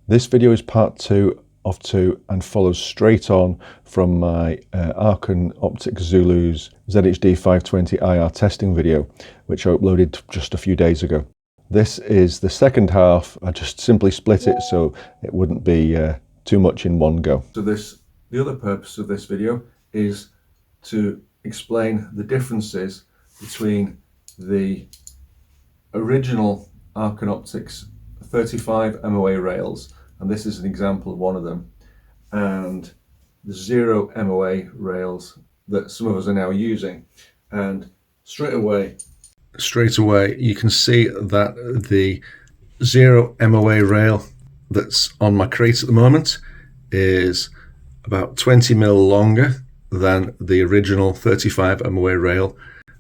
This video is part 2 of 2 and follows straight on from my Arken Zulus ZHD520R testing video, which I uploaded just a few days ago. This is the second half. I just simply split it so it wouldn't be too much in one go. So the other purpose of this video is to explain the differences between the original Arken Optics 35 MOA rails, and this is an example of one of them, and the 0 MOA rails that some of us are now using. And straight away you can see that the 0 MOA rail that's on my Krait at the moment is about 20 mil longer than the original 35 MOA rail.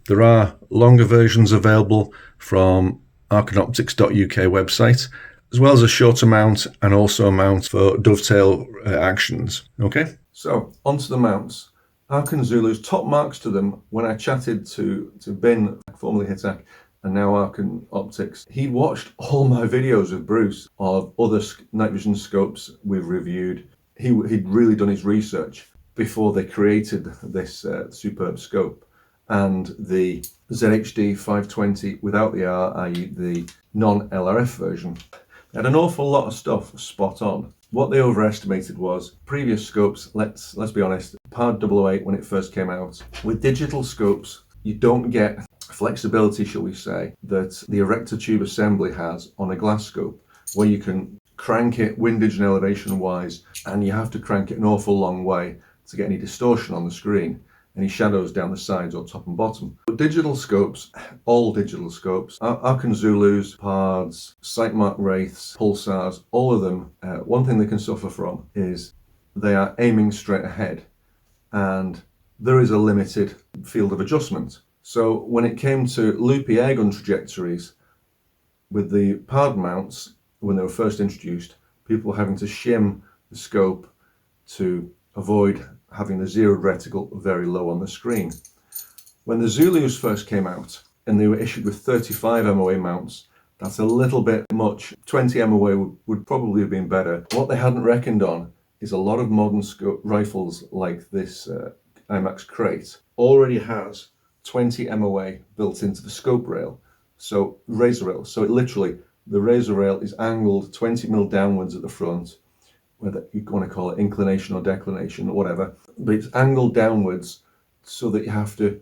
There are longer versions available from arkenoptics.uk website, as well as a shorter mount and also a mount for dovetail actions. Okay, so onto the mounts. Arken Zulus, top marks to them when I chatted to Bin, formerly Hitak, and now Arken Optics. He'd watched all my videos with Bruce of other night vision scopes we've reviewed. He'd really done his research before they created this superb scope. And the ZHD520 without the R, i.e. the non-LRF version, had an awful lot of stuff spot on. What they overestimated was previous scopes. Let's be honest, PARD 008 when it first came out. With digital scopes, you don't get flexibility, shall we say, that the erector tube assembly has on a glass scope, where you can crank it windage and elevation wise, and you have to crank it an awful long way to get any distortion on the screen, any shadows down the sides or top and bottom. But digital scopes, all digital scopes, Arken Zulus, PARDs, Sightmark Wraiths, Pulsars, all of them, one thing they can suffer from is they are aiming straight ahead, and there is a limited field of adjustment. So when it came to loopy airgun trajectories with the PARD mounts, when they were first introduced, people were having to shim the scope to avoid having the zeroed reticle very low on the screen. When the Zulus first came out and they were issued with 35 MOA mounts, that's a little bit much. 20 MOA would probably have been better. What they hadn't reckoned on is a lot of modern rifles like this IMAX Krait already has 20 MOA built into the scope rail, so razor rail. So it literally, the razor rail is angled 20 mil downwards at the front, whether you want to call it inclination or declination or whatever, but it's angled downwards so that you have to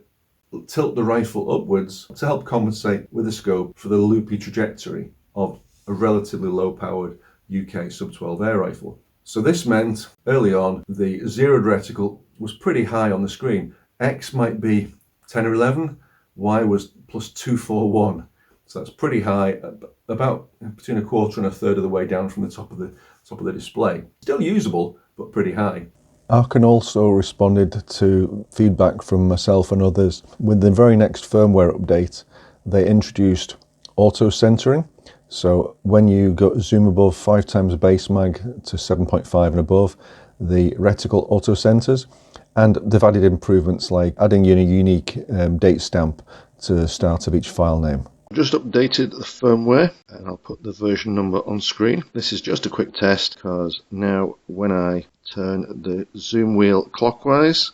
tilt the rifle upwards to help compensate with the scope for the loopy trajectory of a relatively low powered UK sub-12 air rifle. So this meant early on the zeroed reticle was pretty high on the screen. X might be 10 or 11, Y was plus 241. So that's pretty high, about between a quarter and a third of the way down from the top of the display. Still usable, but pretty high. Arken also responded to feedback from myself and others. With the very next firmware update, they introduced auto centering. So when you zoom above 5 times base mag to 7.5 and above, the reticle auto centers. And they've added improvements like adding a unique date stamp to the start of each file name. Just updated the firmware, and I'll put the version number on screen. This is just a quick test because now when I turn the zoom wheel clockwise,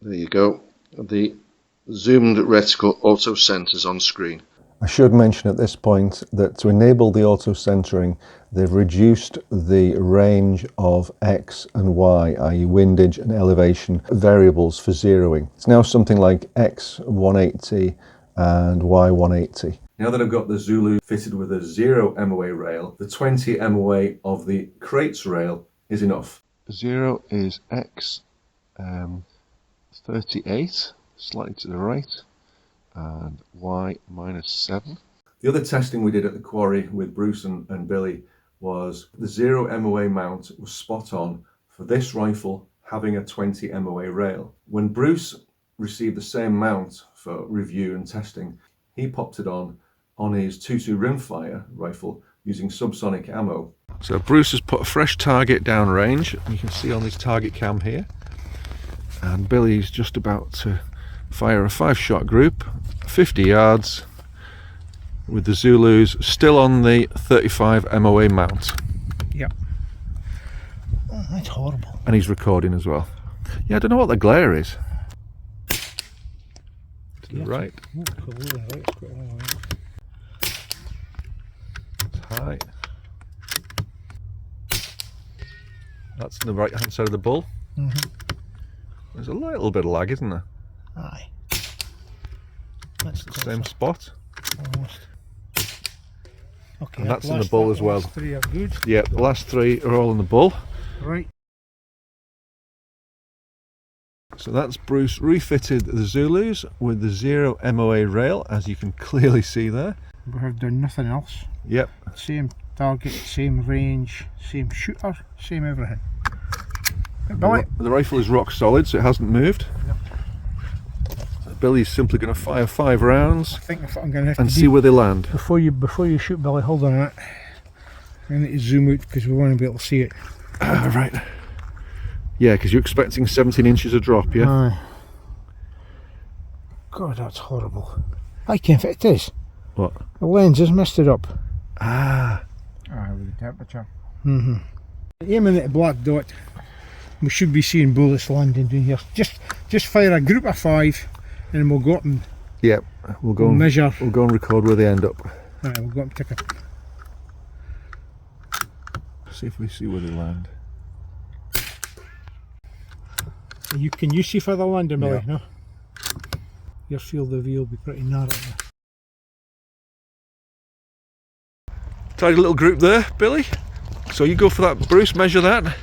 there you go, the zoomed reticle auto centers on screen. I should mention at this point that to enable the auto centering, they've reduced the range of X and Y, i.e. windage and elevation variables for zeroing. It's now something like X 180 and Y 180. Now that I've got the Zulu fitted with a 0 MOA rail, the 20 MOA of the Krait's rail is enough. 0 is X 38, slightly to the right, and Y -7. The other testing we did at the quarry with Bruce and Billy was the 0 MOA mount was spot on for this rifle having a 20 MOA rail. When Bruce received the same mount for review and testing, he popped it on his 2.2 rimfire rifle using subsonic ammo. So Bruce has put a fresh target down range, you can see on his target cam here, and Billy's just about to fire a 5-shot group, 50 yards, with the Zulus still on the 35 MOA mount. That's horrible. And he's recording as well. Yeah, I don't know what the glare is. To the right. It's high. That's the right hand side of the bull. There's a little bit of lag, isn't there? Aye. That's the same spot. Almost. Okay, And that's in the bull as well. Last three are good. Yeah, the last three are all in the bull. Right. So that's Bruce refitted the Zulus with the 0 MOA rail, as you can clearly see there. We have done nothing else. Yep. Same target, same range, same shooter, same everything. Billy. The rifle is rock solid, so it hasn't moved. No. Billy's simply going to fire 5 rounds I think I'm going to have and to see where they land. Before you shoot, Billy, hold on a minute. I need to zoom out because we want to be able to see it. Right. Yeah, because you're expecting 17 inches of drop, yeah? Aye. God, that's horrible. I can't fit it is. What? The lens has messed it up. Ah. With the temperature. Aiming at the black dot, we should be seeing bullets landing down here. Just fire a group of 5 and then we'll go up and Yep. We'll go and measure. We'll go and record where they end up. Right, we'll go up and take a... See if we see where they land. Can you see further landing, Billy? Yeah. No? Your field of view will be pretty narrow there. Tidy little group there, Billy. So you go for that, Bruce, measure that.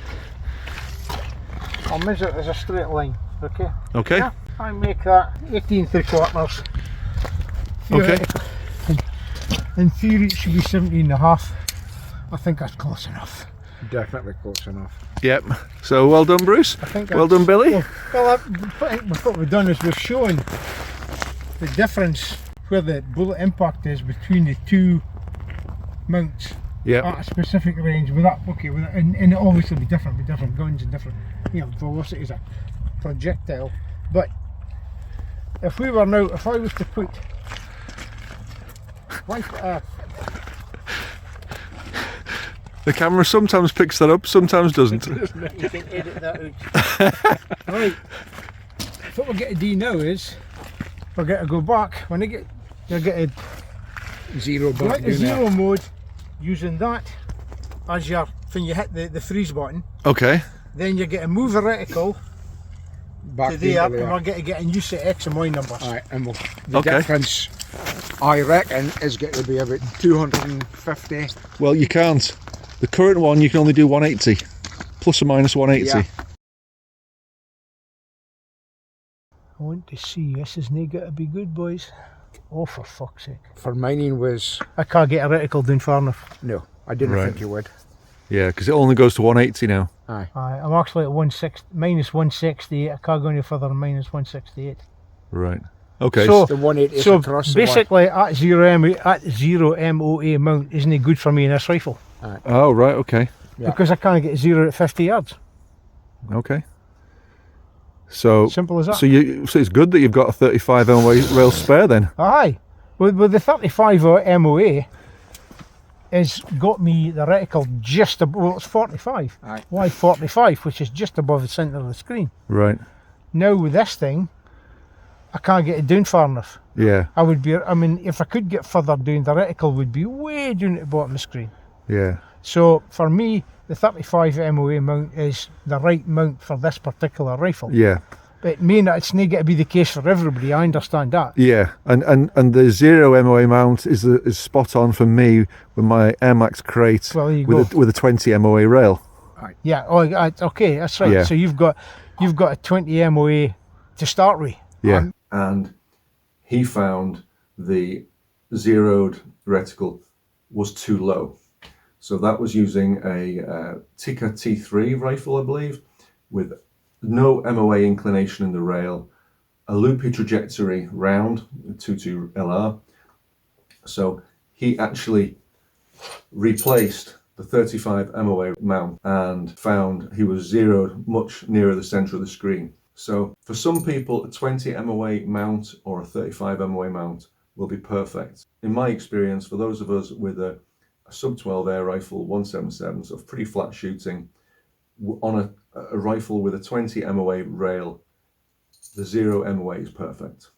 I'll measure it as a straight line, okay? Okay. Yeah, I make that 18 3/4. Okay. In theory it should be 17.5. I think that's close enough. Definitely close enough. Yep. So well done, Bruce. I think well done, Billy. Well, I think what we've done is we've shown the difference where the bullet impact is between the two mounts Yep. at a specific range. With that, okay, with that, and it obviously be different with different guns and different, velocities of projectile. But if I was to put The camera sometimes picks that up, sometimes doesn't. you can edit that out. Right. What we'll get to do now is we'll get to go back when you'll get a Zero go back into zero mode using that as when you hit the freeze button. Okay. Then you get to move the reticle back to there, into and we'll get to get a new set X and Y numbers. Aye, and the Okay. difference, I reckon, is going to be about 250. Well, you can't. The current one, you can only do 180. Plus or minus 180. Yeah. I want to see, this is not going to be good, boys. Oh, for fuck's sake. For mining was, I can't get a reticle down far enough. no, I didn't Right. think you would. Yeah, because it only goes to 180 now. Aye. I'm actually at minus 168. I can't go any further than minus 168. Right. Okay. So- The 180 is So across the board. basically, at zero MOA mount isn't it good for me in this rifle oh, right. Okay. Yeah. because I can't get zero at 50 yards. Okay. So Simple as that. So it's good that you've got a 35 MOA rail spare then. Aye, with the 35 MOA has got me the reticle just above. Well, it's 45. Aye. Why 45? Which is just above the centre of the screen. Right. Now with this thing, I can't get it down far enough. Yeah. If I could get further down, the reticle would be way down at the bottom of the screen. Yeah. So for me, the 35 MOA mount is the right mount for this particular rifle. Yeah. It may not, it's not going to be the case for everybody, I understand that. Yeah. And the 0 MOA mount is spot on for me with my Air Max Krait Well, there you with a 20 MOA rail. Yeah, okay, that's right. Yeah. So you've got a 20 MOA to start with. Yeah. And he found the zeroed reticle was too low. So that was using a Tikka T3 rifle, I believe, with no MOA inclination in the rail, a loopy trajectory round, 22 LR. So he actually replaced the 35 MOA mount and found he was zeroed much nearer the center of the screen. So for some people, a 20 MOA mount or a 35 MOA mount will be perfect. In my experience, for those of us with a sub 12 air rifle 177, so pretty flat shooting, on a rifle with a 20 MOA rail, the 0 MOA is perfect.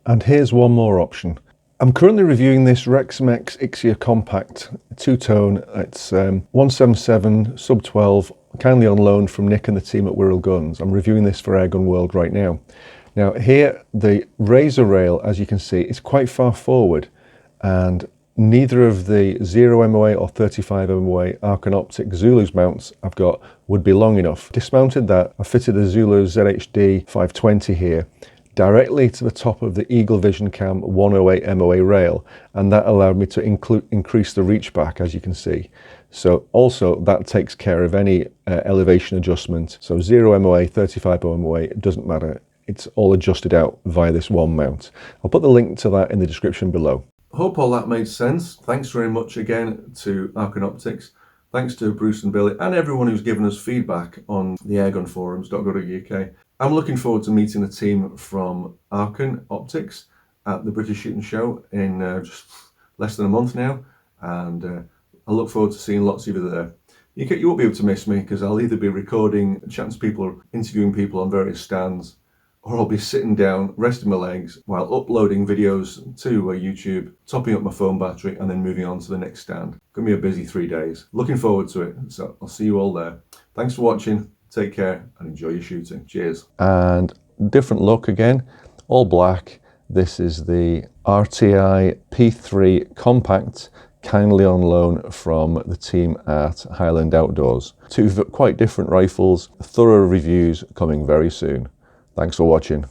And here's one more option. I'm currently reviewing this Rexmex Ixia Compact two-tone. It's 177 sub 12, kindly on loan from Nick and the team at Wirral Guns. I'm reviewing this for Airgun World right now. Now here, the razor rail, as you can see, is quite far forward, and neither of the 0 MOA or 35 MOA Arken Optic Zulus mounts I've got would be long enough. Dismounted that, I fitted the Zulus ZHD520 here directly to the top of the Eaglevision Cam 108 MOA rail, and that allowed me to increase the reach back, as you can see. So also that takes care of any elevation adjustment. So 0 MOA, 35 MOA, it doesn't matter. It's all adjusted out via this one mount. I'll put the link to that in the description below. Hope all that made sense. Thanks very much again to Arken Optics. Thanks to Bruce and Billy and everyone who's given us feedback on the airgunforums.co.uk. I'm looking forward to meeting the team from Arken Optics at the British Shooting Show in just less than a month now, and I look forward to seeing lots of you there. You won't be able to miss me, because I'll either be recording, chatting to people, or interviewing people on various stands, or I'll be sitting down, resting my legs while uploading videos to YouTube, topping up my phone battery, and then moving on to the next stand. Gonna be a busy 3 days. Looking forward to it, so I'll see you all there. Thanks for watching, take care, and enjoy your shooting. Cheers. And different look again, all black. This is the RTI P3 Compact, kindly on loan from the team at Highland Outdoors. Two quite different rifles, thorough reviews coming very soon. Thanks for watching.